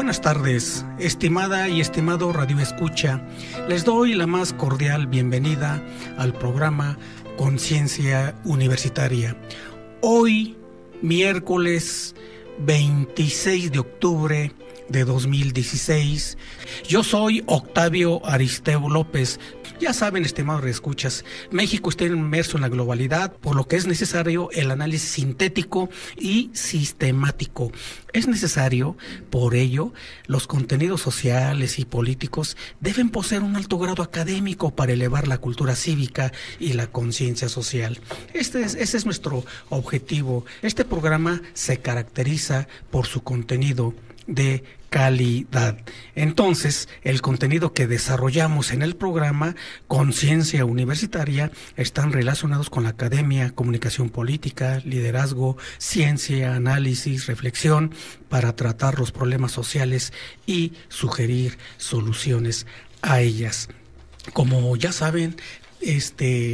Buenas tardes, estimada y estimado radioescucha. Les doy la más cordial bienvenida al programa Conciencia Universitaria. Hoy, miércoles 26 de octubre de 2016, yo soy Octavio Aristeo López. Ya saben, estimados reescuchas, México está inmerso en la globalidad, por lo que es necesario el análisis sintético y sistemático. Es necesario, por ello, los contenidos sociales y políticos deben poseer un alto grado académico para elevar la cultura cívica y la conciencia social. Ese es nuestro objetivo. Este programa se caracteriza por su contenido de calidad. Entonces, el contenido que desarrollamos en el programa Conciencia Universitaria están relacionados con la academia, comunicación política, liderazgo, ciencia, análisis, reflexión, para tratar los problemas sociales y sugerir soluciones a ellas. Como ya saben,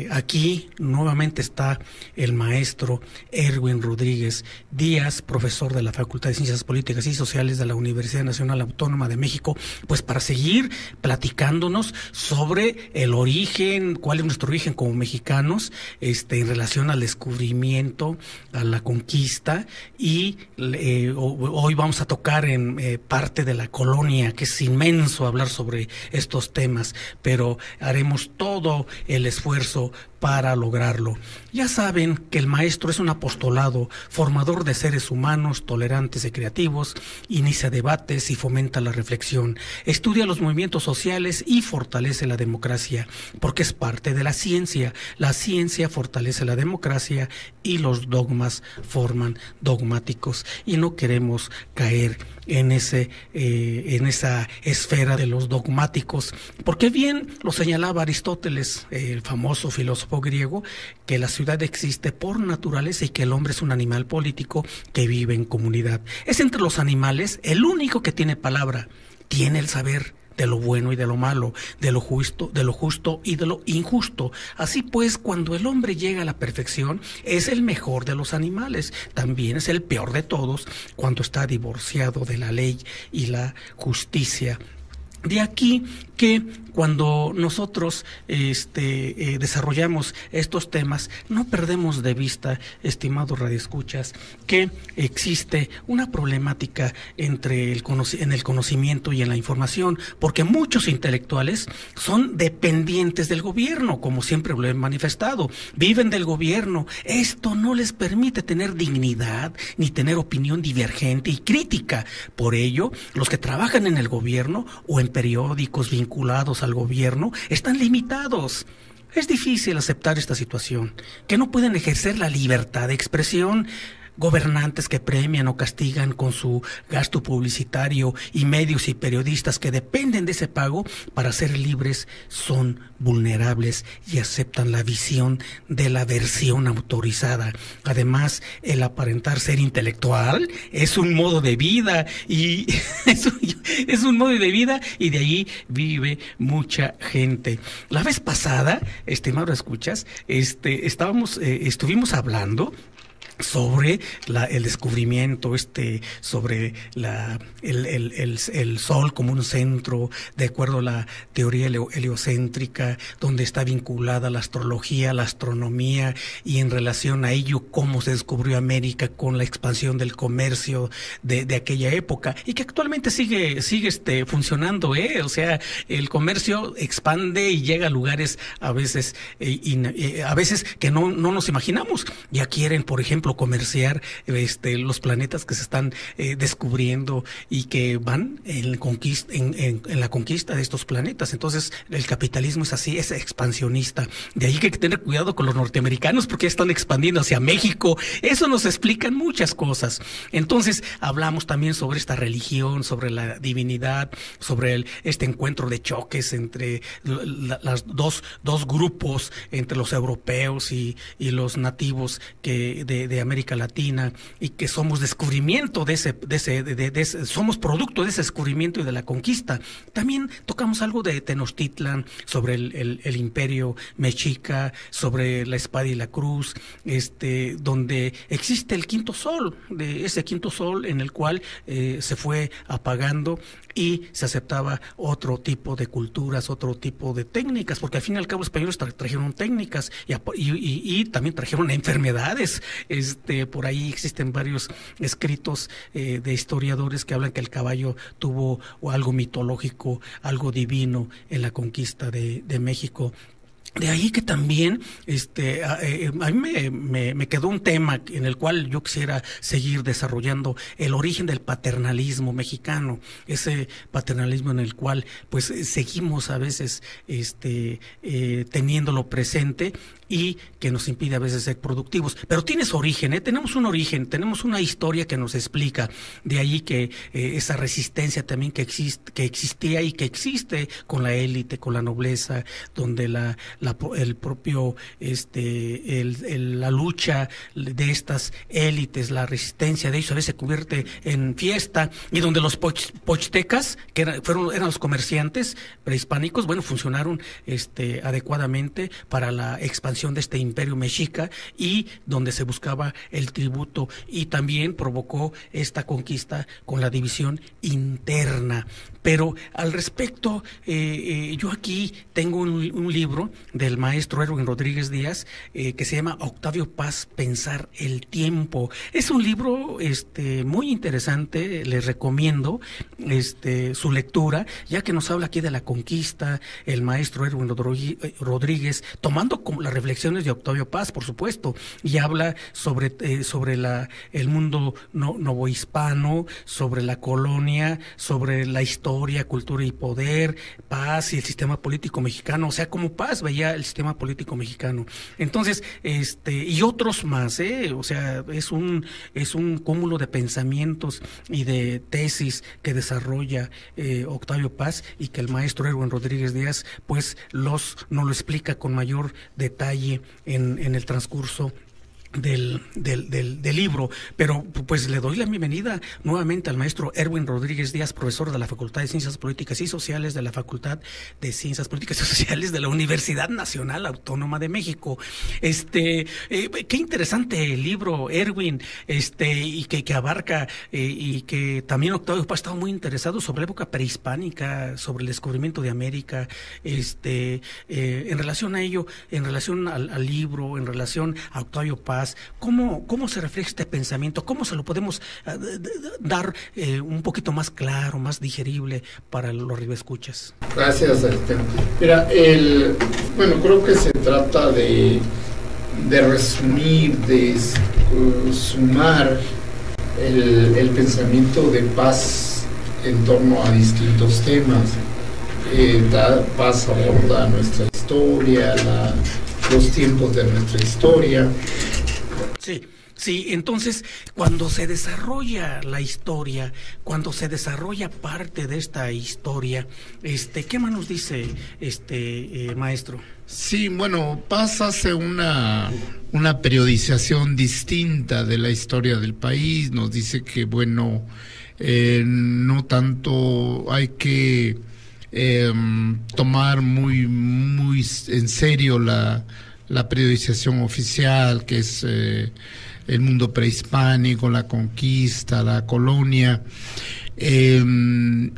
aquí nuevamente está el maestro Erwin Rodríguez Díaz, profesor de la Facultad de Ciencias Políticas y Sociales de la Universidad Nacional Autónoma de México, pues para seguir platicándonos sobre el origen, cuál es nuestro origen como mexicanos, en relación al descubrimiento, a la conquista, y hoy vamos a tocar en parte de la colonia, que es inmenso hablar sobre estos temas, pero haremos todo el esfuerzo para lograrlo. Ya saben que el maestro es un apostolado, formador de seres humanos tolerantes y creativos, inicia debates y fomenta la reflexión, estudia los movimientos sociales y fortalece la democracia, porque es parte de la ciencia. La ciencia fortalece la democracia y los dogmas forman dogmáticos, y no queremos caer en esa esfera de los dogmáticos, porque bien lo señalaba Aristóteles, el famoso filósofo griego, que la ciudad existe por naturaleza y que el hombre es un animal político que vive en comunidad. Es entre los animales el único que tiene palabra, tiene el saber de lo bueno y de lo malo, de lo justo y de lo injusto. Así pues, cuando el hombre llega a la perfección, es el mejor de los animales. También es el peor de todos cuando está divorciado de la ley y la justicia. De aquí que cuando nosotros desarrollamos estos temas, no perdemos de vista, estimados radioescuchas, que existe una problemática en el conocimiento y en la información, porque muchos intelectuales son dependientes del gobierno, como siempre lo he manifestado, viven del gobierno. Esto no les permite tener dignidad ni tener opinión divergente y crítica. Por ello, los que trabajan en el gobierno o en periódicos vinculados al gobierno están limitados. Es difícil aceptar esta situación, que no pueden ejercer la libertad de expresión. Gobernantes que premian o castigan con su gasto publicitario y medios y periodistas que dependen de ese pago para ser libres son vulnerables y aceptan la visión de la versión autorizada. Además, el aparentar ser intelectual es un modo de vida y es un modo de vida, y de ahí vive mucha gente. La vez pasada, estimados escuchas, estuvimos hablando sobre el descubrimiento, sobre el Sol como un centro, de acuerdo a la teoría heliocéntrica, donde está vinculada la astrología, la astronomía, y en relación a ello cómo se descubrió América con la expansión del comercio de aquella época, y que actualmente sigue funcionando, o sea, el comercio expande y llega a lugares a veces que no nos imaginamos. Ya quieren, por ejemplo, comerciar los planetas que se están descubriendo y que van en la conquista de estos planetas. Entonces, el capitalismo es así, es expansionista. De ahí que hay que tener cuidado con los norteamericanos, porque están expandiendo hacia México. Eso nos explican muchas cosas. Entonces, hablamos también sobre esta religión, sobre la divinidad, sobre este encuentro de choques entre las dos grupos, entre los europeos y los nativos de de América Latina y que somos descubrimiento somos producto de ese descubrimiento y de la conquista. También tocamos algo de Tenochtitlan, sobre el imperio mexica, sobre la espada y la cruz, donde existe el quinto sol, de ese quinto sol en el cual se fue apagando y se aceptaba otro tipo de culturas, otro tipo de técnicas, porque al fin y al cabo los españoles trajeron técnicas y también trajeron enfermedades. Por ahí existen varios escritos de historiadores que hablan que el caballo tuvo algo mitológico, algo divino en la conquista de México. De ahí que también a mí me quedó un tema en el cual yo quisiera seguir desarrollando, el origen del paternalismo mexicano, ese paternalismo en el cual pues seguimos a veces teniéndolo presente y que nos impide a veces ser productivos. Pero tiene su origen, tenemos un origen, tenemos una historia que nos explica. De ahí que esa resistencia también que existía y que existe con la élite, con la nobleza, donde la lucha de estas élites, la resistencia de ellos a veces se convierte en fiesta, y donde los pochtecas, que eran los comerciantes prehispánicos, bueno, funcionaron adecuadamente para la expansión de este imperio mexica, y donde se buscaba el tributo, y también provocó esta conquista con la división interna. Pero al respecto, yo aquí tengo un libro del maestro Erwin Rodríguez Díaz que se llama Octavio Paz, Pensar el Tiempo. Es un libro muy interesante, les recomiendo su lectura, ya que nos habla aquí de la conquista, el maestro Erwin Rodríguez, tomando como las reflexiones de Octavio Paz, por supuesto, y habla sobre el mundo novohispano, sobre la colonia, sobre la historia, cultura y poder, Paz y el sistema político mexicano, o sea, como Paz veía el sistema político mexicano. Entonces, y otros más, o sea, es un cúmulo de pensamientos y de tesis que desarrolla Octavio Paz, y que el maestro Erwin Rodríguez Díaz pues nos lo explica con mayor detalle en el transcurso del libro. Pero pues le doy la bienvenida nuevamente al maestro Erwin Rodríguez Díaz, profesor de la Facultad de Ciencias Políticas y Sociales de la Facultad de Ciencias Políticas y Sociales de la Universidad Nacional Autónoma de México. Qué interesante el libro, Erwin, y que abarca y que también Octavio Paz ha estado muy interesado sobre la época prehispánica, sobre el descubrimiento de América, en relación a ello, en relación al libro, en relación a Octavio Paz. ¿Cómo se refleja este pensamiento? ¿Cómo se lo podemos dar un poquito más claro, más digerible para los radioescuchas? Gracias, Mira, creo que se trata de resumir, de sumar el pensamiento de Paz en torno a distintos temas. Paz aborda nuestra historia, los tiempos de nuestra historia. Sí, entonces cuando se desarrolla la historia, cuando se desarrolla parte de esta historia, ¿qué más nos dice maestro? Sí, bueno, Paz hace una periodización distinta de la historia del país. Nos dice que no tanto hay que tomar muy en serio la periodización oficial, que es el mundo prehispánico, la conquista, la colonia.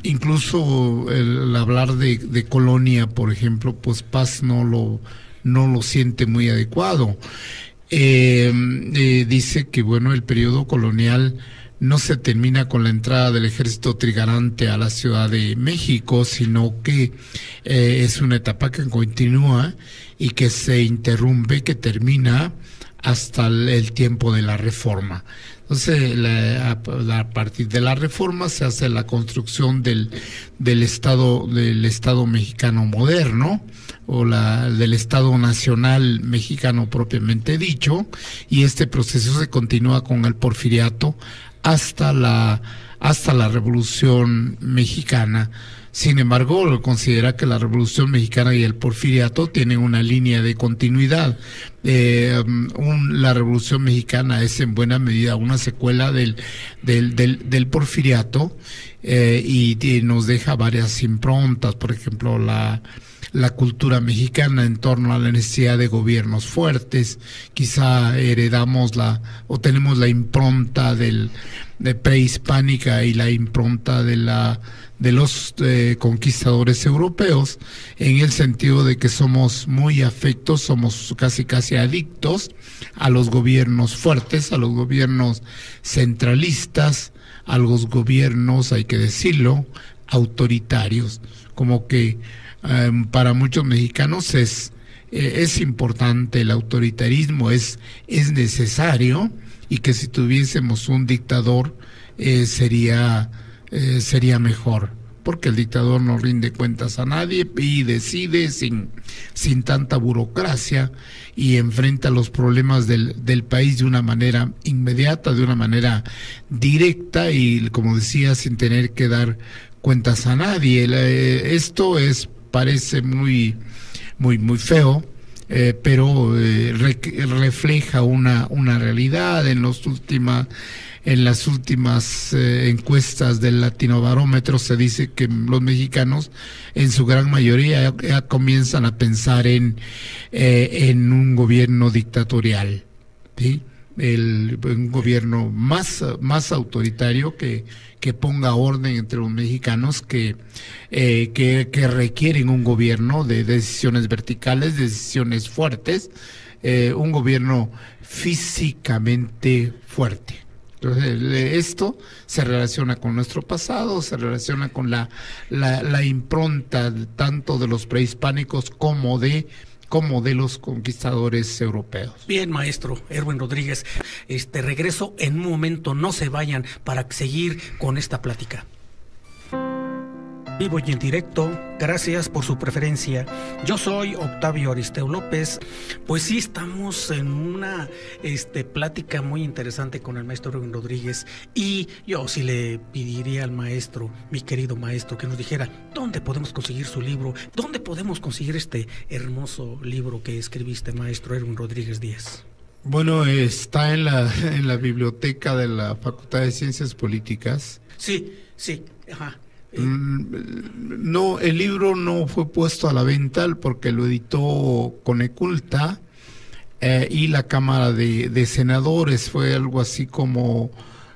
Incluso el hablar de colonia, por ejemplo, pues Paz no lo siente muy adecuado. Dice que el periodo colonial no se termina con la entrada del ejército trigarante a la Ciudad de México, sino que es una etapa que continúa y que se interrumpe, que termina hasta el tiempo de la Reforma. Entonces, a partir de la Reforma se hace la construcción del Estado mexicano moderno, o del Estado Nacional mexicano propiamente dicho, y este proceso se continúa con el Porfiriato hasta la Revolución Mexicana, Sin embargo, considera que la Revolución Mexicana y el Porfiriato tienen una línea de continuidad. La Revolución Mexicana es en buena medida una secuela del Porfiriato, y nos deja varias improntas, por ejemplo, la cultura mexicana en torno a la necesidad de gobiernos fuertes. Quizá heredamos tenemos la impronta de prehispánica y la impronta de los conquistadores europeos, en el sentido de que somos muy afectos, somos casi adictos a los gobiernos fuertes, a los gobiernos centralistas, a los gobiernos, hay que decirlo, autoritarios. Como que para muchos mexicanos es importante el autoritarismo, es necesario, y que si tuviésemos un dictador sería mejor, porque el dictador no rinde cuentas a nadie y decide sin tanta burocracia, y enfrenta los problemas del país de una manera inmediata, de una manera directa, y como decía, sin tener que dar cuentas a nadie. Esto parece muy feo, pero refleja una realidad. En las últimas encuestas del Latinobarómetro se dice que los mexicanos en su gran mayoría ya comienzan a pensar en un gobierno dictatorial, ¿sí? Un gobierno más autoritario que ponga orden entre los mexicanos, que requieren un gobierno de decisiones verticales, decisiones fuertes, un gobierno físicamente fuerte. Entonces, esto se relaciona con nuestro pasado, se relaciona con la impronta tanto de los prehispánicos como de los conquistadores europeos. Bien, maestro Erwin Rodríguez, regreso en un momento, no se vayan para seguir con esta plática. Vivo y en directo, gracias por su preferencia. Yo soy Octavio Aristeo López. Pues sí, estamos en una plática muy interesante con el maestro Erwin Rodríguez, y yo sí le pediría al maestro, mi querido maestro, que nos dijera dónde podemos conseguir su libro, dónde podemos conseguir este hermoso libro que escribiste, maestro Erwin Rodríguez Díaz. Bueno, está en la biblioteca de la Facultad de Ciencias Políticas. Sí, ajá. No, el libro no fue puesto a la venta porque lo editó Coneculta y la Cámara de Senadores. Fue algo así como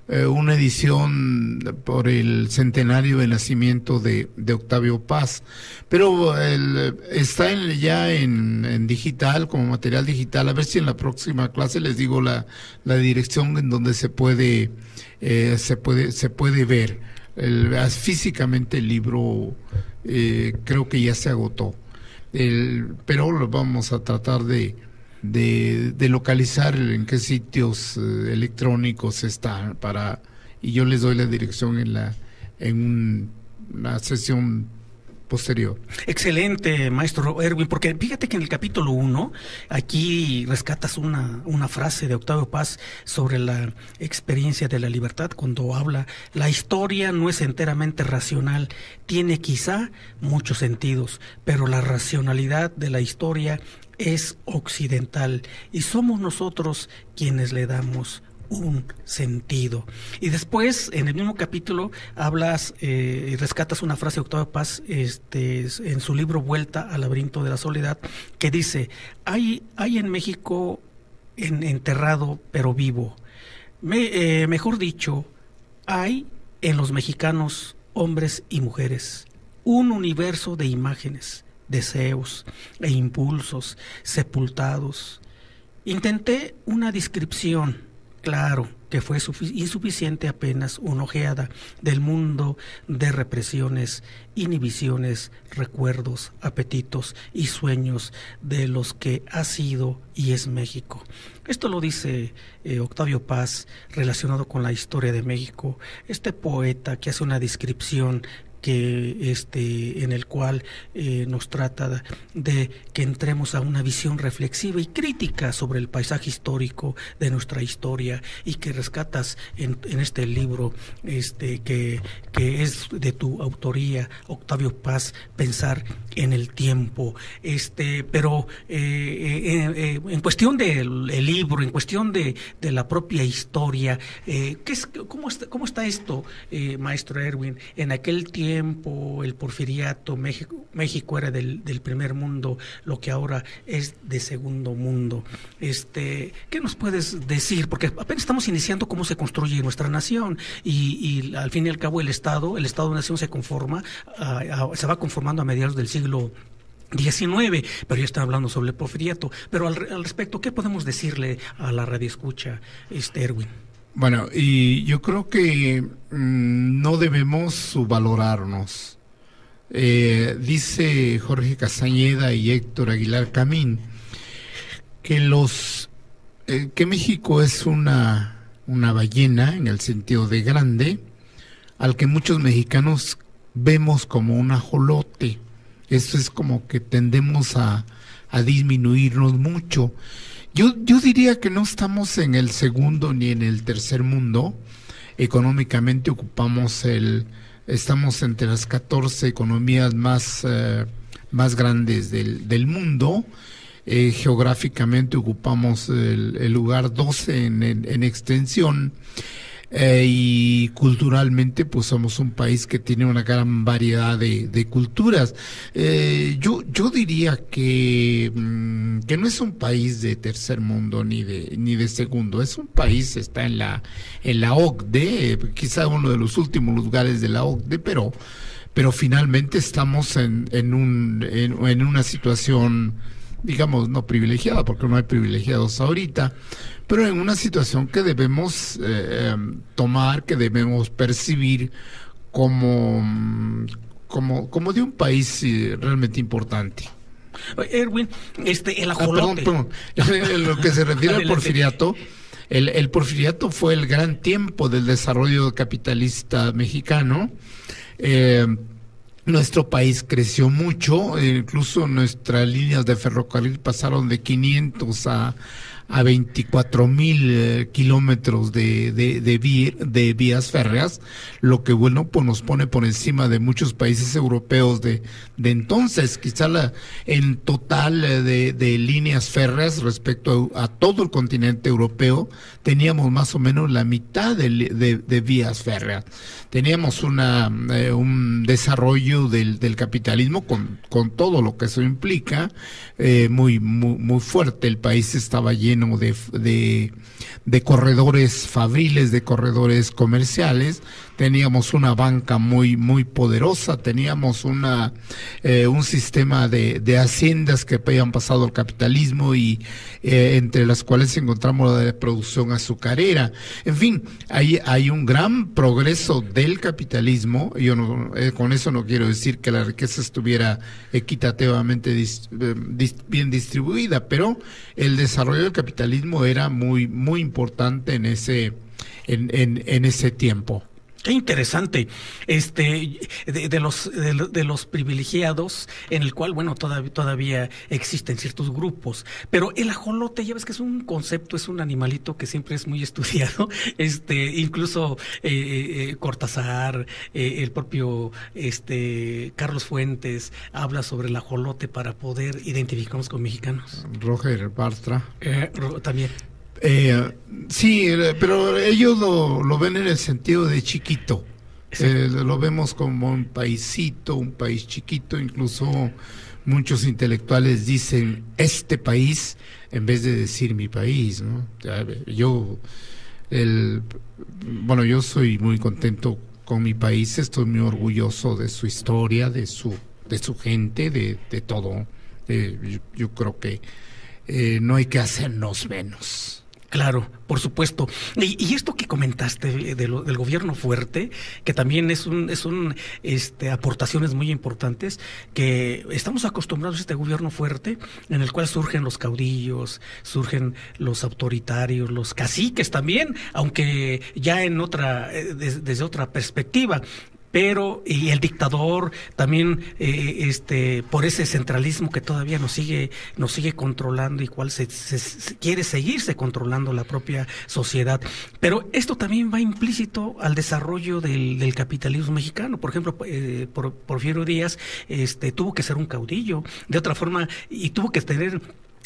una edición por el centenario de nacimiento de Octavio Paz, pero está ya en digital, como material digital. A ver si en la próxima clase les digo la dirección en donde se puede ver. Físicamente el libro creo que ya se agotó, pero lo vamos a tratar de localizar en qué sitios electrónicos está, y yo les doy la dirección en una sesión posterior. Excelente, maestro Erwin, porque fíjate que en el capítulo 1 aquí rescatas una frase de Octavio Paz sobre la experiencia de la libertad, cuando habla: la historia no es enteramente racional, tiene quizá muchos sentidos, pero la racionalidad de la historia es occidental, y somos nosotros quienes le damos un sentido. Y después, en el mismo capítulo, hablas y rescatas una frase de Octavio Paz en su libro Vuelta al laberinto de la soledad, que dice: hay en México enterrado pero vivo. Mejor dicho, hay en los mexicanos, hombres y mujeres, un universo de imágenes, deseos e impulsos sepultados. Intenté una descripción, claro que fue insuficiente, apenas una ojeada del mundo de represiones, inhibiciones, recuerdos, apetitos y sueños de los que ha sido y es México. Esto lo dice Octavio Paz relacionado con la historia de México, este poeta que hace una descripción en el cual nos trata de que entremos a una visión reflexiva y crítica sobre el paisaje histórico de nuestra historia, y que rescatas en este libro que es de tu autoría, Octavio Paz, Pensar en el tiempo. Pero en cuestión del libro, en cuestión de la propia historia, ¿cómo está esto, maestro Erwin? En aquel tiempo el porfiriato, México era del primer mundo, lo que ahora es de segundo mundo. ¿Qué nos puedes decir? Porque apenas estamos iniciando cómo se construye nuestra nación, y al fin y al cabo el Estado-nación se va conformando a mediados del siglo XIX, pero ya está hablando sobre el porfiriato. Pero al respecto, ¿qué podemos decirle a la radioescucha, Erwin? Bueno, y yo creo que no debemos subvalorarnos. Dice Jorge Castañeda y Héctor Aguilar Camín que México es una ballena, en el sentido de grande, al que muchos mexicanos vemos como un ajolote. Eso es como que tendemos a disminuirnos mucho. Yo diría que no estamos en el segundo ni en el tercer mundo. Económicamente estamos entre las 14 economías más grandes del mundo. Geográficamente ocupamos el lugar 12 en extensión. Y culturalmente pues somos un país que tiene una gran variedad de culturas. Yo diría que no es un país de tercer mundo ni de segundo, es un país, está en la OCDE, quizá uno de los últimos lugares de la OCDE, pero finalmente estamos en una situación, digamos, no privilegiada, porque no hay privilegiados ahorita, pero en una situación que debemos tomar, que debemos percibir como de un país realmente importante. Erwin, el ajolote. Perdón. En lo que se refiere al porfiriato, el porfiriato fue el gran tiempo del desarrollo capitalista mexicano. Nuestro país creció mucho, incluso nuestras líneas de ferrocarril pasaron de 500 a 24,000 kilómetros de vías férreas, lo que pues nos pone por encima de muchos países europeos de entonces. Quizá en total de líneas férreas respecto a todo el continente europeo teníamos más o menos la mitad de vías férreas. Teníamos un desarrollo del capitalismo con todo lo que eso implica, muy fuerte. El país estaba lleno de corredores fabriles, de corredores comerciales. Teníamos una banca muy poderosa, teníamos un sistema de haciendas que habían pasado al capitalismo y entre las cuales encontramos la producción azucarera. En fin, hay un gran progreso del capitalismo. Yo con eso no quiero decir que la riqueza estuviera equitativamente bien distribuida, pero el desarrollo del capitalismo era muy importante en ese tiempo. Qué interesante, de los privilegiados, en el cual, bueno, todavía existen ciertos grupos, pero el ajolote, ya ves que es un concepto, es un animalito que siempre es muy estudiado, incluso Cortázar, el propio Carlos Fuentes habla sobre el ajolote para poder identificarnos con mexicanos. Roger Bartra. También. Sí, pero ellos lo ven en el sentido de chiquito. Sí. Lo vemos como un paisito, un país chiquito. Incluso muchos intelectuales dicen este país en vez de decir mi país, ¿no? Yo soy muy contento con mi país, estoy muy orgulloso de su historia, de su gente, de todo. Yo creo que no hay que hacernos menos. Claro, por supuesto. Y esto que comentaste del gobierno fuerte, que también es aportaciones muy importantes, que estamos acostumbrados a este gobierno fuerte, en el cual surgen los caudillos, surgen los autoritarios, los caciques también, aunque ya desde otra perspectiva. pero y el dictador también por ese centralismo que todavía nos sigue controlando y cual se quiere seguirse controlando la propia sociedad. Pero esto también va implícito al desarrollo del capitalismo mexicano. Por ejemplo, Porfirio Díaz tuvo que ser un caudillo, de otra forma, y tuvo que tener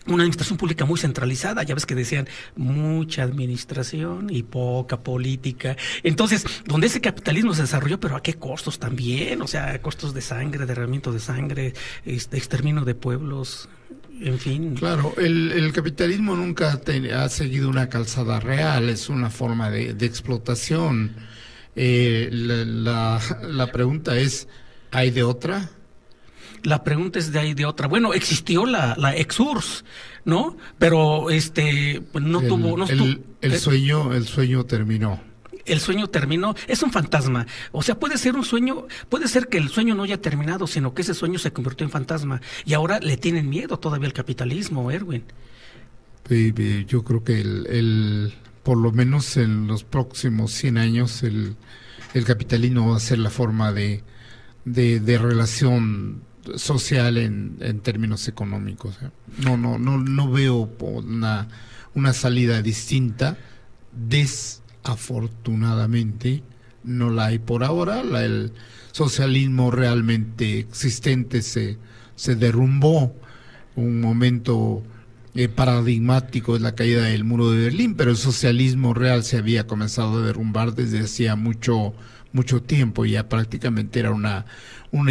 una administración pública muy centralizada. Ya ves que decían mucha administración y poca política. Entonces, donde ese capitalismo se desarrolló, pero a qué costos también, o sea, costos de sangre, derramamiento de sangre, exterminio de pueblos, en fin. Claro, el capitalismo nunca ha seguido una calzada real, es una forma de explotación. La pregunta es, ¿hay de otra? La pregunta es de ahí de otra. Bueno, existió la ex-URSS, ¿no? Pero no tuvo. El sueño terminó. El sueño terminó, es un fantasma. O sea, puede ser un sueño, puede ser que el sueño no haya terminado, sino que ese sueño se convirtió en fantasma. Y ahora le tienen miedo todavía al capitalismo, Erwin. Yo creo que por lo menos en los próximos 100 años, el capitalismo va a ser la forma de relación social en términos económicos. No veo una salida distinta. Desafortunadamente no la hay por ahora. El socialismo realmente existente se derrumbó. Un momento paradigmático es la caída del muro de Berlín, pero el socialismo real se había comenzado a derrumbar desde hacía mucho tiempo. Ya prácticamente era una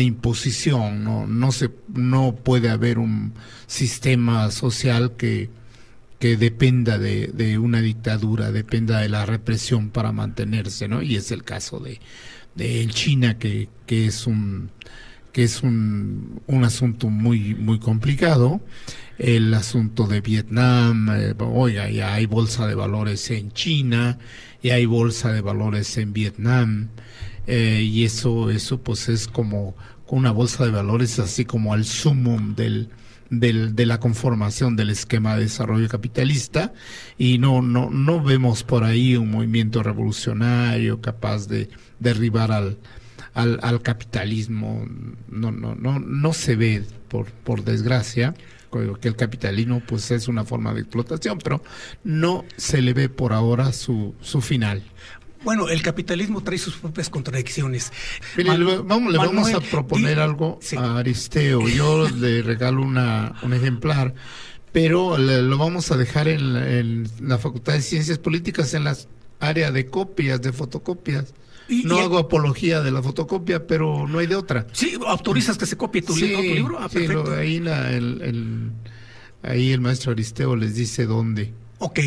imposición. No puede haber un sistema social que dependa de una dictadura, dependa de la represión para mantenerse, ¿no? Y es el caso de China, que es un asunto muy complicado. El asunto de Vietnam, oiga, ya hay bolsa de valores en China, ya hay bolsa de valores en Vietnam, y eso pues es como una bolsa de valores así como al sumum de la conformación del esquema de desarrollo capitalista, y no vemos por ahí un movimiento revolucionario capaz de derribar al capitalismo. No se ve, por desgracia, que el capitalismo pues es una forma de explotación, pero no se le ve por ahora su final. Bueno, el capitalismo trae sus propias contradicciones. Mire, le vamos a proponer algo a Aristeo. Yo le regalo un ejemplar, pero lo vamos a dejar en la Facultad de Ciencias Políticas, en la área de copias, de fotocopias. No hago apología de la fotocopia, pero no hay de otra. Sí, autorizas que se copie tu libro. Perfecto. Ahí el maestro Aristeo les dice dónde. Ok,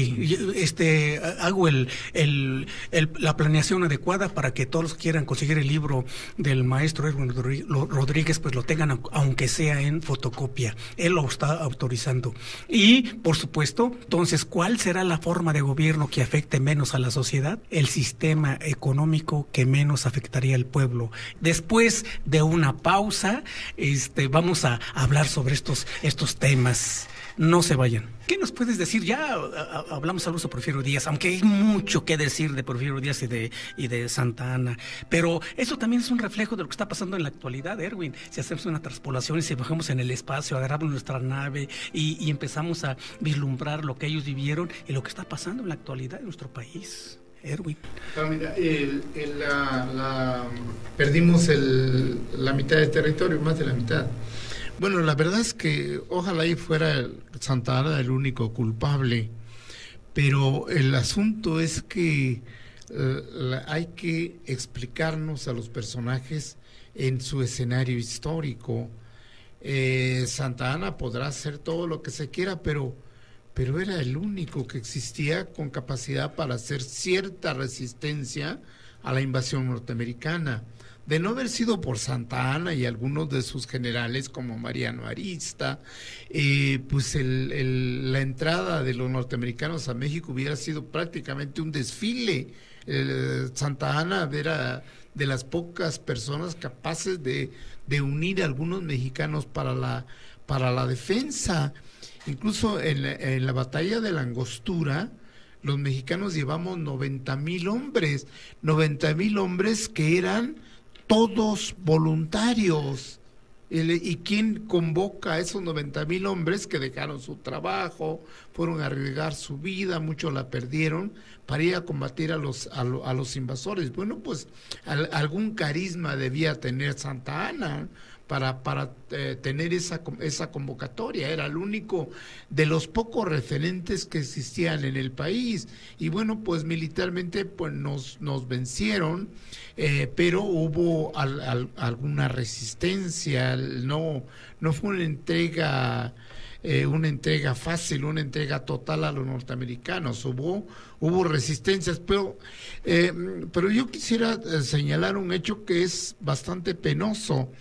hago la planeación adecuada para que todos los que quieran conseguir el libro del maestro Erwin Rodríguez pues lo tengan, aunque sea en fotocopia. Él lo está autorizando. Y, por supuesto, entonces, ¿cuál será la forma de gobierno que afecte menos a la sociedad? El sistema económico que menos afectaría al pueblo. Después de una pausa, vamos a hablar sobre estos temas. No se vayan. ¿Qué nos puedes decir? Ya hablamos algo sobre Porfirio Díaz, aunque hay mucho que decir de Porfirio Díaz y de Santa Anna, pero eso también es un reflejo de lo que está pasando en la actualidad, Erwin. Si hacemos una transpolación y si bajamos en el espacio, agarramos nuestra nave y empezamos a vislumbrar lo que ellos vivieron y lo que está pasando en la actualidad en nuestro país. Erwin. Mira, perdimos la mitad del territorio, más de la mitad. Bueno, la verdad es que ojalá ahí fuera Santa Anna el único culpable, pero el asunto es que hay que explicarnos a los personajes en su escenario histórico. Santa Anna podrá hacer todo lo que se quiera, pero era el único que existía con capacidad para hacer cierta resistencia a la invasión norteamericana. De no haber sido por Santa Anna y algunos de sus generales como Mariano Arista, pues la entrada de los norteamericanos a México hubiera sido prácticamente un desfile. Santa Anna era de las pocas personas capaces de unir a algunos mexicanos para la defensa. Incluso en la batalla de la Angostura, los mexicanos llevamos 90,000 hombres que eran todos voluntarios. ¿Y quién convoca a esos 90,000 hombres que dejaron su trabajo, fueron a arriesgar su vida, muchos la perdieron, para ir a combatir a los invasores? Bueno, pues algún carisma debía tener Santa Anna para tener esa convocatoria. Era el único de los pocos referentes que existían en el país. Y bueno, pues militarmente pues nos vencieron, pero hubo alguna resistencia. No fue una entrega fácil, una entrega total a los norteamericanos. Hubo resistencias, pero yo quisiera señalar un hecho que es bastante penoso.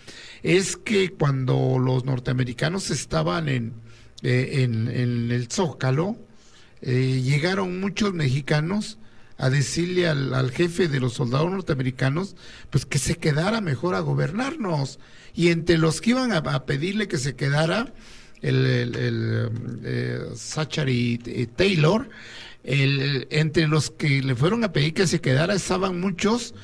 Es que cuando los norteamericanos estaban en el Zócalo, llegaron muchos mexicanos a decirle al jefe de los soldados norteamericanos pues que se quedara mejor a gobernarnos, y entre los que iban a pedirle que se quedara Zachary Taylor, entre los que le fueron a pedir que se quedara estaban muchos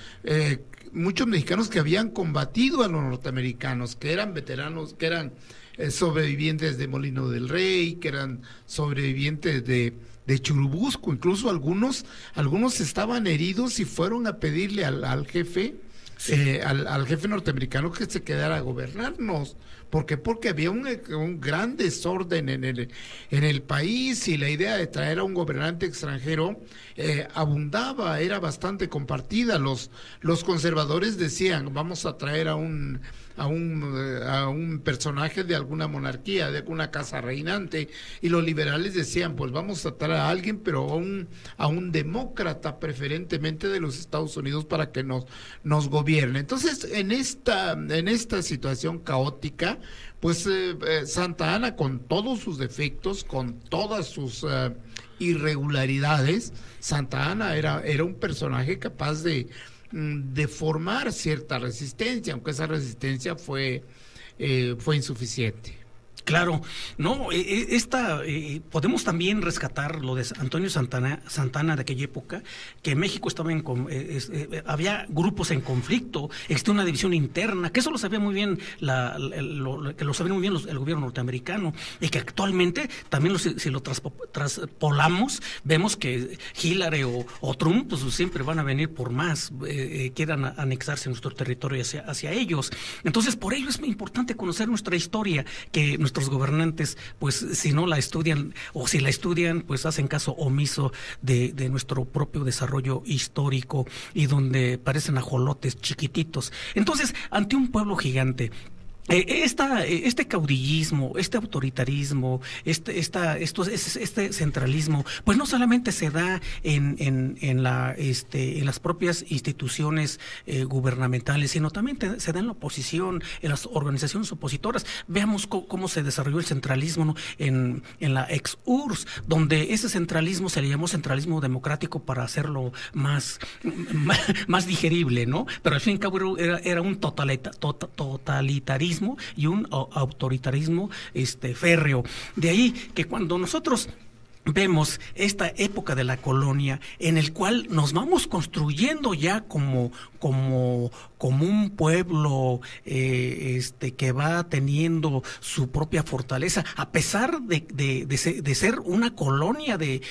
mexicanos que habían combatido a los norteamericanos, que eran veteranos, que eran sobrevivientes de Molino del Rey, que eran sobrevivientes de Churubusco. Incluso algunos estaban heridos y fueron a pedirle al jefe, al jefe norteamericano, que se quedara a gobernarnos. ¿Por qué? Porque había un gran desorden en el país, y la idea de traer a un gobernante extranjero abundaba, era bastante compartida. Los conservadores decían, vamos a traer a un personaje de alguna monarquía, de alguna casa reinante, y los liberales decían, pues vamos a traer a alguien, pero a un demócrata, preferentemente de los Estados Unidos, para que nos gobierne. Entonces, en esta situación caótica, pues Santa Anna, con todos sus defectos, con todas sus irregularidades, Santa Anna era un personaje capaz de formar cierta resistencia, aunque esa resistencia fue insuficiente. Claro, no, podemos también rescatar lo de Antonio Santana de aquella época, que México estaba había grupos en conflicto, existía una división interna, que eso lo sabía muy bien el gobierno norteamericano, y que actualmente también si lo traspolamos, vemos que Hillary o Trump pues siempre van a venir por más, quieran anexarse nuestro territorio hacia ellos. Entonces, por ello es muy importante conocer nuestra historia, que nuestros gobernantes, pues si no la estudian, o si la estudian, pues hacen caso omiso de nuestro propio desarrollo histórico, y donde parecen ajolotes chiquititos. Entonces, ante un pueblo gigante, este caudillismo, este autoritarismo, este centralismo, pues no solamente se da en las propias instituciones gubernamentales, sino también se da en la oposición, en las organizaciones opositoras. Veamos cómo se desarrolló el centralismo, ¿no? en la ex URSS, donde ese centralismo se le llamó centralismo democrático para hacerlo más digerible, ¿no? Pero al fin y al cabo era un totalitarismo y un autoritarismo férreo. De ahí que cuando nosotros vemos esta época de la colonia, en el cual nos vamos construyendo ya como un pueblo que va teniendo su propia fortaleza, a pesar de ser una colonia de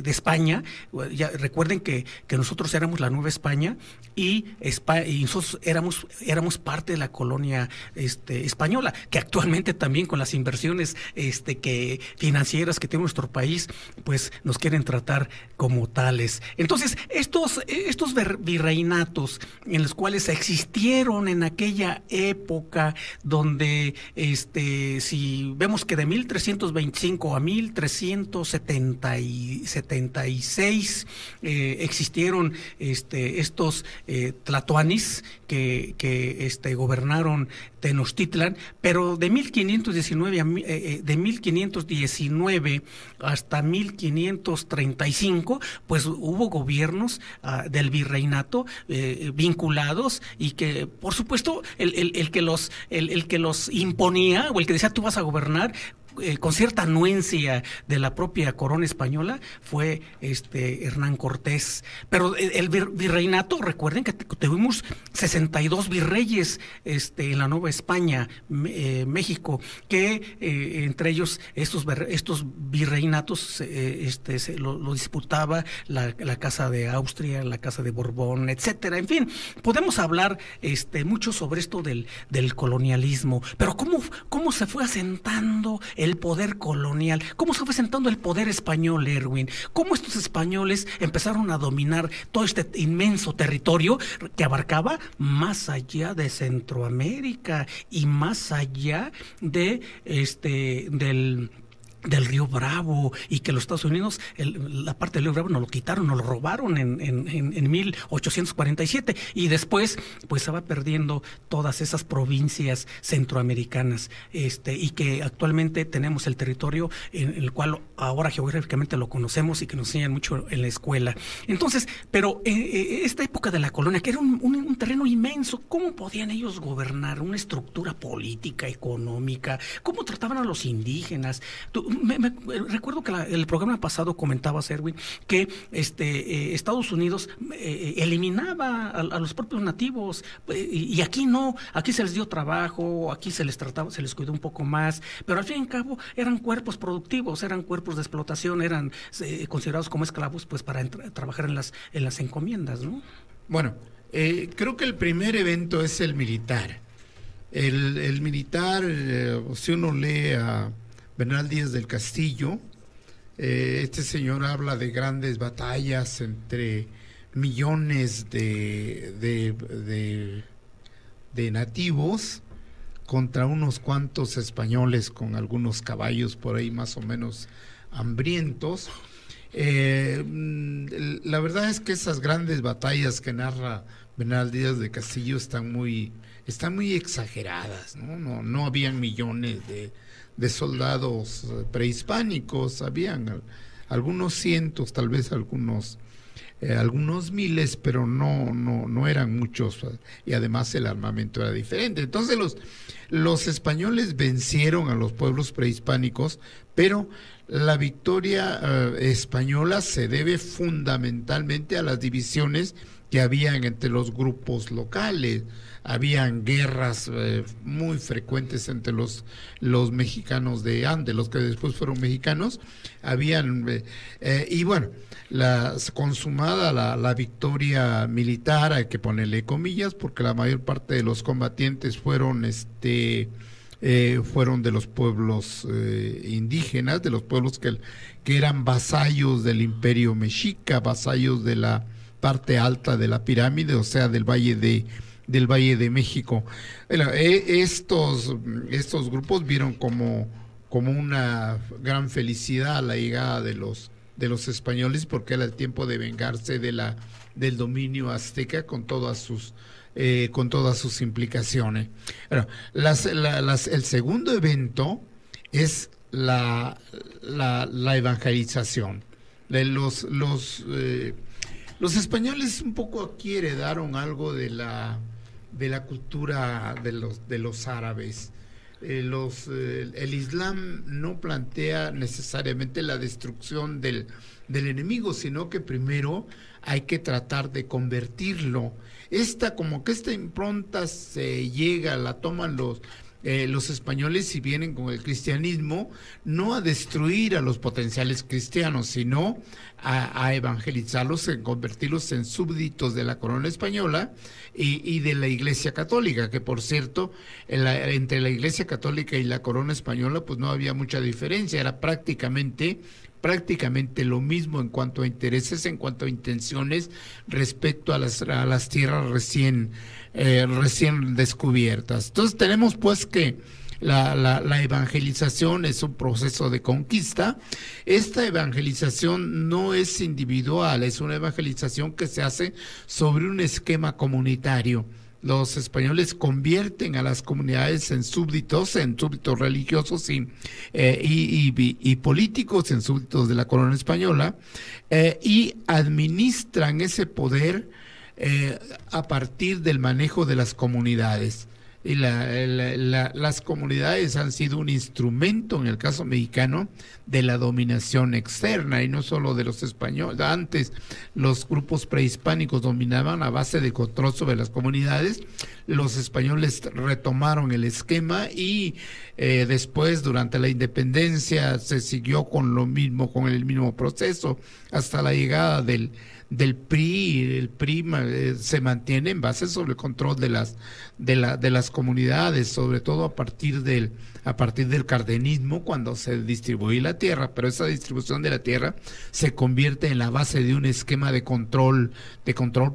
España. Ya recuerden que nosotros éramos la Nueva España, y nosotros éramos parte de la colonia española, que actualmente también, con las inversiones financieras que tiene nuestro país, pues nos quieren tratar como tales. Entonces, estos virreinatos en los cuales existieron en aquella época, donde si vemos que de 1325 a 1376 existieron estos tlatoanis que gobernaron Tenochtitlan, pero de 1519 hasta 1535, pues hubo gobiernos del virreinato vinculados, y que, por supuesto, el que los imponía, o el que decía tú vas a gobernar, con cierta anuencia de la propia corona española fue Hernán Cortés. Pero el virreinato, recuerden que tuvimos 62 virreyes en la Nueva España, México, que entre ellos estos virreinatos lo disputaba la Casa de Austria, la Casa de Borbón, etcétera. En fin, podemos hablar mucho sobre esto del colonialismo, pero cómo se fue asentando el poder colonial, cómo se fue asentando el poder español, Erwin, cómo estos españoles empezaron a dominar todo este inmenso territorio que abarcaba más allá de Centroamérica y más allá de del río Bravo, y que los Estados Unidos, la parte del río Bravo nos lo quitaron, nos lo robaron en 1847, y después pues se va perdiendo todas esas provincias centroamericanas, y que actualmente tenemos el territorio en el cual ahora geográficamente lo conocemos y que nos enseñan mucho en la escuela. Entonces, pero esta época de la colonia, que era un terreno inmenso, ¿cómo podían ellos gobernar? Una estructura política, económica, ¿cómo trataban a los indígenas? Recuerdo que el programa pasado comentabas, Erwin, que Estados Unidos eliminaba a los propios nativos, y aquí no, aquí se les dio trabajo, aquí se les trataba, se les cuidó un poco más, pero al fin y al cabo eran cuerpos productivos, eran cuerpos de explotación, eran considerados como esclavos, pues para trabajar en las encomiendas, ¿no? Bueno, creo que el primer evento es el militar. El militar, si uno lee a Bernal Díaz del Castillo, este señor habla de grandes batallas entre millones de nativos contra unos cuantos españoles con algunos caballos por ahí más o menos hambrientos. La verdad es que esas grandes batallas que narra Bernal Díaz del Castillo están muy exageradas, ¿no? No habían millones de soldados prehispánicos, habían algunos cientos, tal vez algunos miles, pero no eran muchos, y además el armamento era diferente. Entonces los españoles vencieron a los pueblos prehispánicos, pero la victoria española se debe fundamentalmente a las divisiones que habían entre los grupos locales. Habían guerras muy frecuentes entre los mexicanos de Andes, los que después fueron mexicanos, y bueno, consumada la victoria militar, hay que ponerle comillas, porque la mayor parte de los combatientes fueron de los pueblos indígenas, de los pueblos que eran vasallos del Imperio Mexica, vasallos de la parte alta de la pirámide, o sea, del Valle de México. Bueno, estos grupos vieron como una gran felicidad la llegada de los españoles, porque era el tiempo de vengarse del dominio azteca con todas sus implicaciones. Bueno, el segundo evento es la evangelización. Los españoles un poco aquí heredaron algo de la cultura de los árabes. El Islam no plantea necesariamente la destrucción del enemigo, sino que primero hay que tratar de convertirlo. Esta impronta la toman los españoles, y vienen con el cristianismo, no a destruir a los potenciales cristianos, sino a evangelizarlos, en convertirlos en súbditos de la corona española y de la Iglesia Católica, que por cierto, entre la Iglesia Católica y la corona española pues no había mucha diferencia, era prácticamente lo mismo en cuanto a intereses, en cuanto a intenciones respecto a las tierras recién descubiertas. Entonces tenemos pues que la evangelización es un proceso de conquista. Esta evangelización no es individual, es una evangelización que se hace sobre un esquema comunitario. Los españoles convierten a las comunidades en súbditos religiosos y políticos, en súbditos de la corona española, y administran ese poder a partir del manejo de las comunidades. y las comunidades han sido un instrumento, en el caso mexicano, de la dominación externa, y no solo de los españoles. Antes los grupos prehispánicos dominaban a base de control sobre las comunidades. Los españoles retomaron el esquema y después, durante la independencia, se siguió con el mismo proceso hasta la llegada del PRI. El PRI se mantiene en base sobre el control de las comunidades, sobre todo a partir del cardenismo, cuando se distribuye la tierra, pero esa distribución de la tierra se convierte en la base de un esquema de control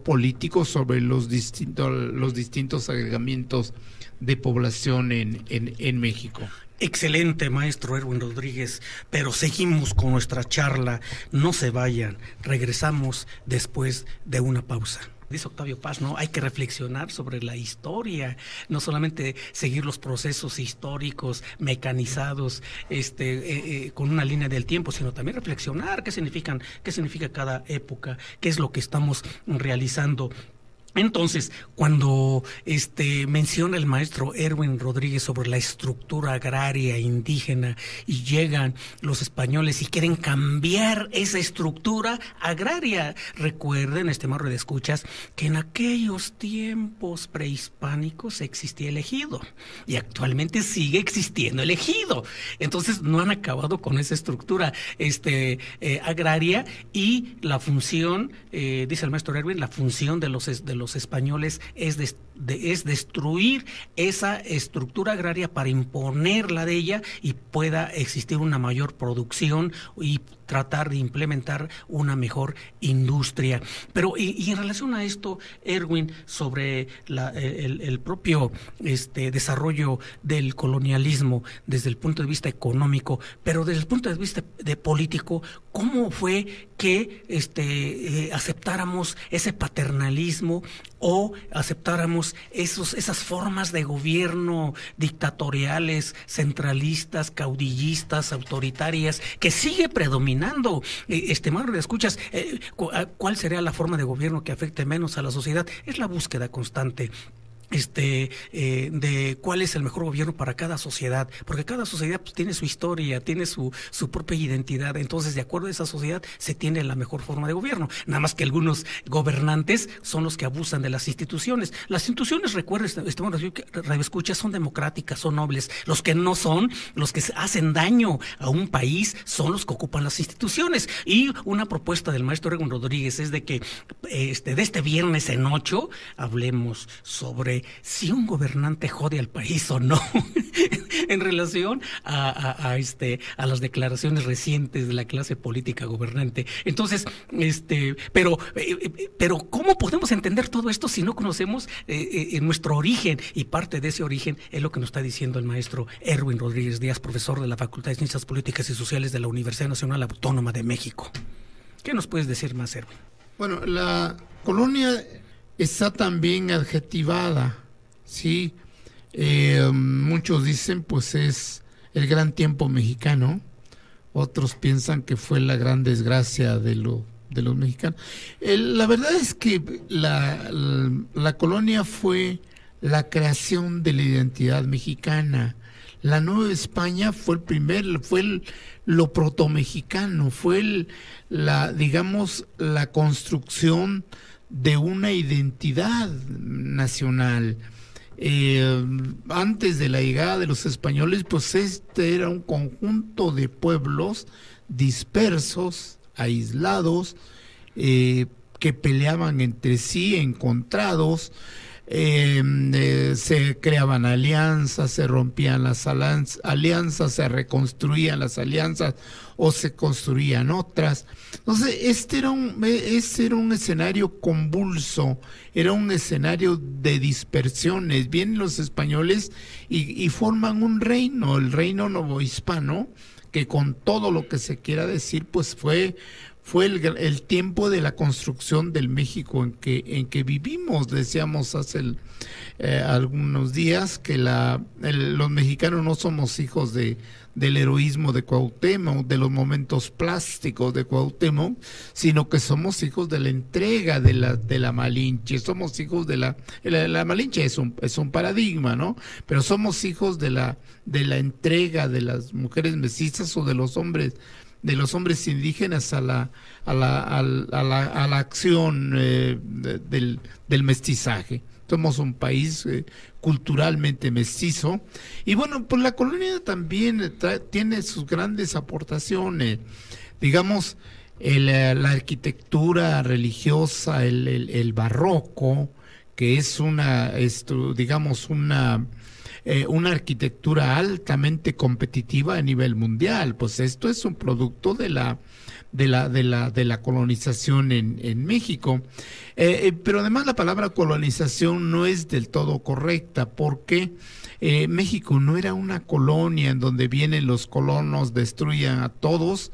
político sobre los distintos agregamientos de población en México. Excelente, maestro Erwin Rodríguez, pero seguimos con nuestra charla. No se vayan, regresamos después de una pausa. Dice Octavio Paz, ¿no? Hay que reflexionar sobre la historia, no solamente seguir los procesos históricos mecanizados con una línea del tiempo, sino también reflexionar qué significa cada época, qué es lo que estamos realizando. Entonces, cuando menciona el maestro Erwin Rodríguez sobre la estructura agraria indígena y llegan los españoles y quieren cambiar esa estructura agraria, recuerden, estimado de escuchas, que en aquellos tiempos prehispánicos existía el ejido y actualmente sigue existiendo el ejido. Entonces, no han acabado con esa estructura agraria, y la función, dice el maestro Erwin, la función de los españoles es destruir esa estructura agraria para imponerla de ella y pueda existir una mayor producción y tratar de implementar una mejor industria. Pero y en relación a esto, Erwin, sobre el propio desarrollo del colonialismo desde el punto de vista económico, pero desde el punto de vista político, ¿cómo fue que aceptáramos ese paternalismo o aceptáramos esas formas de gobierno dictatoriales, centralistas, caudillistas, autoritarias, que sigue predominando? Estimado, ¿escuchas? ¿Cuál sería la forma de gobierno que afecte menos a la sociedad? Es la búsqueda constante de cuál es el mejor gobierno para cada sociedad, porque cada sociedad pues tiene su historia, tiene su propia identidad. Entonces, de acuerdo a esa sociedad se tiene la mejor forma de gobierno, nada más que algunos gobernantes son los que abusan de las instituciones. Las instituciones, recuerden, radioescuchas, son democráticas, son nobles. Los que no son, los que hacen daño a un país, son los que ocupan las instituciones. Y una propuesta del maestro Erwin Rodríguez es de que de este viernes en 8 hablemos sobre si un gobernante jode al país o no en relación a las declaraciones recientes de la clase política gobernante. Entonces, pero ¿cómo podemos entender todo esto si no conocemos nuestro origen? Y parte de ese origen es lo que nos está diciendo el maestro Erwin Rodríguez Díaz, profesor de la Facultad de Ciencias Políticas y Sociales de la Universidad Nacional Autónoma de México. ¿Qué nos puedes decir más, Erwin? Bueno, la colonia está también adjetivada, ¿sí? Muchos dicen, pues es el gran tiempo mexicano, otros piensan que fue la gran desgracia de los mexicanos. La verdad es que la colonia fue la creación de la identidad mexicana. La Nueva España fue lo protomexicano, fue digamos, la construcción de una identidad nacional. Antes de la llegada de los españoles, pues era un conjunto de pueblos dispersos, aislados, que peleaban entre sí, encontrados. Se creaban alianzas, se rompían las alianzas, se reconstruían las alianzas o se construían otras. Entonces, este era un escenario convulso, era un escenario de dispersiones. Vienen los españoles y forman un reino, el reino novohispano, que con todo lo que se quiera decir, pues fue fue el tiempo de la construcción del México en que vivimos. Decíamos hace algunos días que los mexicanos no somos hijos del heroísmo de Cuauhtémoc, de los momentos plásticos de Cuauhtémoc, sino que somos hijos de la entrega de la Malinche, somos hijos de la Malinche es un paradigma, ¿no? Pero somos hijos de la entrega de las mujeres mestizas o de los hombres indígenas a la acción del mestizaje. Somos un país culturalmente mestizo, y bueno, pues la colonia también tiene sus grandes aportaciones, digamos, la arquitectura religiosa, el barroco, que es una arquitectura altamente competitiva a nivel mundial. Pues esto es un producto de la colonización en México. Pero además la palabra colonización no es del todo correcta, porque México no era una colonia en donde vienen los colonos, destruyan a todos,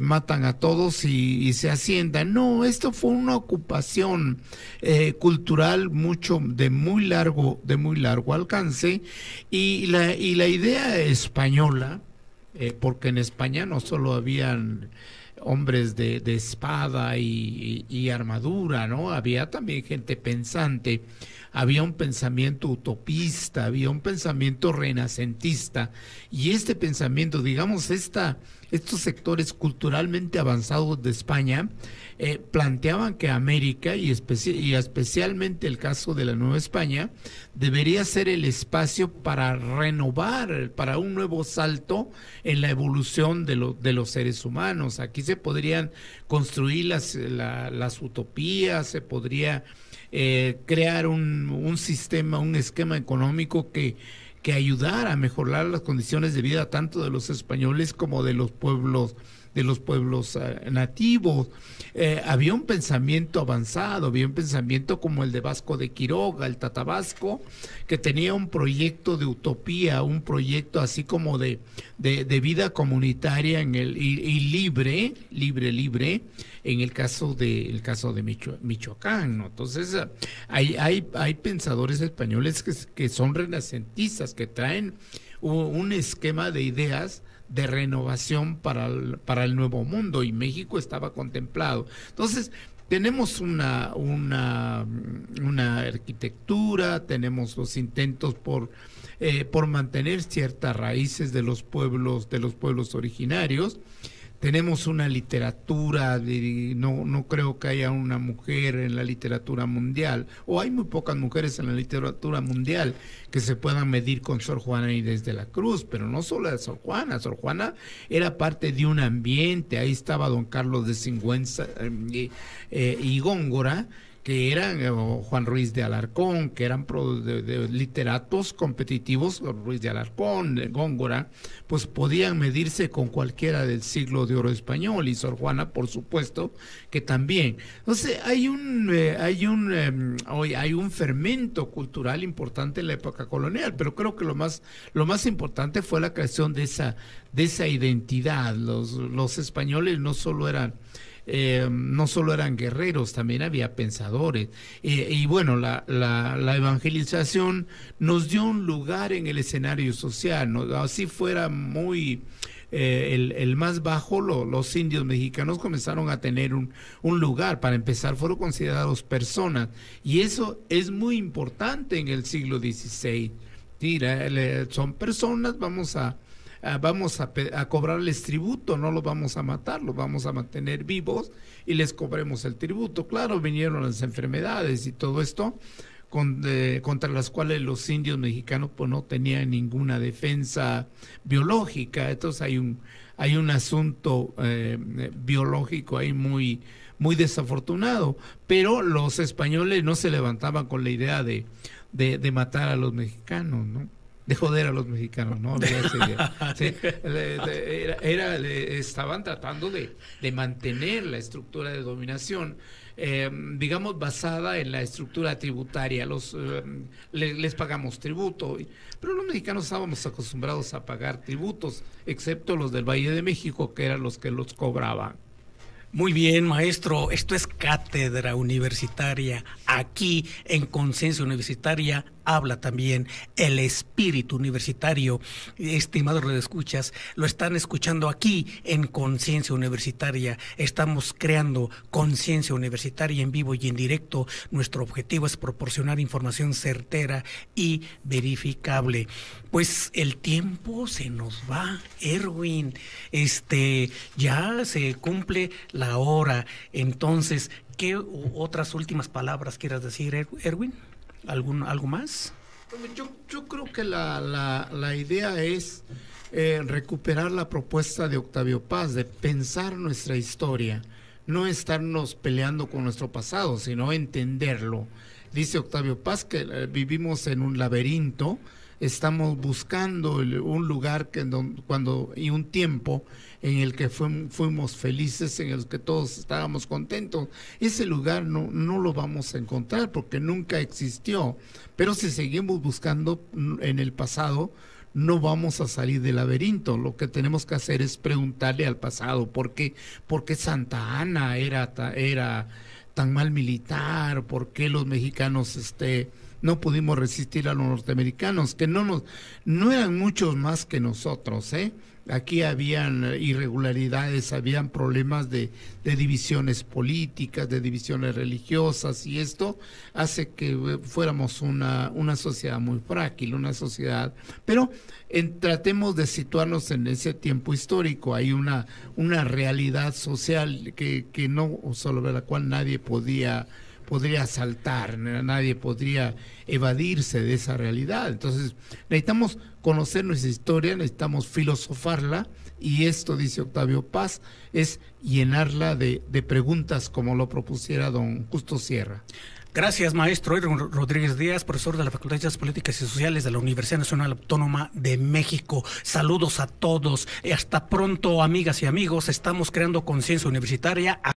matan a todos y se asientan. No, esto fue una ocupación cultural de muy largo alcance, y la idea española, porque en España no solo habían hombres de espada y armadura, ¿no? Había también gente pensante, había un pensamiento utopista, había un pensamiento renacentista, y este pensamiento, digamos, estos sectores culturalmente avanzados de España planteaban que América, y especialmente el caso de la Nueva España, debería ser el espacio para renovar, para un nuevo salto en la evolución de los seres humanos. Aquí se podrían construir las utopías, se podría crear un sistema, un esquema económico que ayudara a mejorar las condiciones de vida tanto de los españoles como de los pueblos nativos. Había un pensamiento avanzado, había un pensamiento como el de Vasco de Quiroga, el Tatabasco, que tenía un proyecto de utopía, un proyecto así como de vida comunitaria y libre, en el caso de Michoacán, ¿no? Entonces hay pensadores españoles que son renacentistas, que traen un esquema de ideas de renovación para el nuevo mundo, y México estaba contemplado. Entonces tenemos una arquitectura, tenemos los intentos por mantener ciertas raíces de los pueblos originarios. Tenemos una literatura, no creo que haya una mujer en la literatura mundial, o hay muy pocas mujeres en la literatura mundial que se puedan medir con Sor Juana Inés de la Cruz, pero no solo de Sor Juana era parte de un ambiente. Ahí estaba don Carlos de Sigüenza y Góngora, que eran Juan Ruiz de Alarcón, que eran de literatos competitivos. Ruiz de Alarcón, Góngora, pues podían medirse con cualquiera del siglo de oro español, y Sor Juana, por supuesto, que también. Entonces hay un fermento cultural importante en la época colonial, pero creo que lo más importante fue la creación de esa identidad. Los españoles no solo eran guerreros, también había pensadores, y bueno, la evangelización nos dio un lugar en el escenario social, ¿no? Así fuera muy el más bajo, los indios mexicanos comenzaron a tener un lugar. Para empezar, fueron considerados personas, y eso es muy importante en el siglo XVI. Mira, son personas, vamos a cobrarles tributo, no los vamos a matar, los vamos a mantener vivos y les cobremos el tributo. Claro, vinieron las enfermedades y todo esto contra las cuales los indios mexicanos pues no tenían ninguna defensa biológica. Entonces hay un asunto biológico ahí muy desafortunado, pero los españoles no se levantaban con la idea de matar a los mexicanos, ¿no? De joder a los mexicanos, ¿no? Sí, estaban tratando de mantener la estructura de dominación, digamos, basada en la estructura tributaria. Les pagamos tributo, pero los mexicanos estábamos acostumbrados a pagar tributos, excepto los del Valle de México, que eran los que los cobraban. Muy bien, maestro. Esto es Cátedra Universitaria. Aquí en Conciencia Universitaria habla también el espíritu universitario. Estimados radioescuchas, lo están escuchando aquí en Conciencia Universitaria. Estamos creando conciencia universitaria en vivo y en directo. Nuestro objetivo es proporcionar información certera y verificable. Pues el tiempo se nos va, Erwin. Ya se cumple la hora. Entonces, ¿qué otras últimas palabras quieras decir, Erwin? ¿Algo más? Yo creo que la idea es recuperar la propuesta de Octavio Paz, de pensar nuestra historia, no estarnos peleando con nuestro pasado, sino entenderlo. Dice Octavio Paz que vivimos en un laberinto, estamos buscando un lugar y un tiempo en el que fuimos felices, en el que todos estábamos contentos. Ese lugar no lo vamos a encontrar porque nunca existió, pero si seguimos buscando en el pasado, no vamos a salir del laberinto. Lo que tenemos que hacer es preguntarle al pasado por qué Santa Anna era tan mal militar, por qué los mexicanos no pudimos resistir a los norteamericanos, que no eran muchos más que nosotros, Aquí habían irregularidades, habían problemas de divisiones políticas, de divisiones religiosas, y esto hace que fuéramos una sociedad muy frágil, una sociedad, pero tratemos de situarnos en ese tiempo histórico. Hay una realidad social que no, sobre la cual nadie podría saltar, nadie podría evadirse de esa realidad. Entonces necesitamos conocer nuestra historia, necesitamos filosofarla, y esto, dice Octavio Paz, es llenarla de preguntas como lo propusiera don Justo Sierra. Gracias, maestro Erwin Rodríguez Díaz, profesor de la Facultad de Ciencias Políticas y Sociales de la Universidad Nacional Autónoma de México. Saludos a todos. Hasta pronto, amigas y amigos. Estamos creando conciencia universitaria.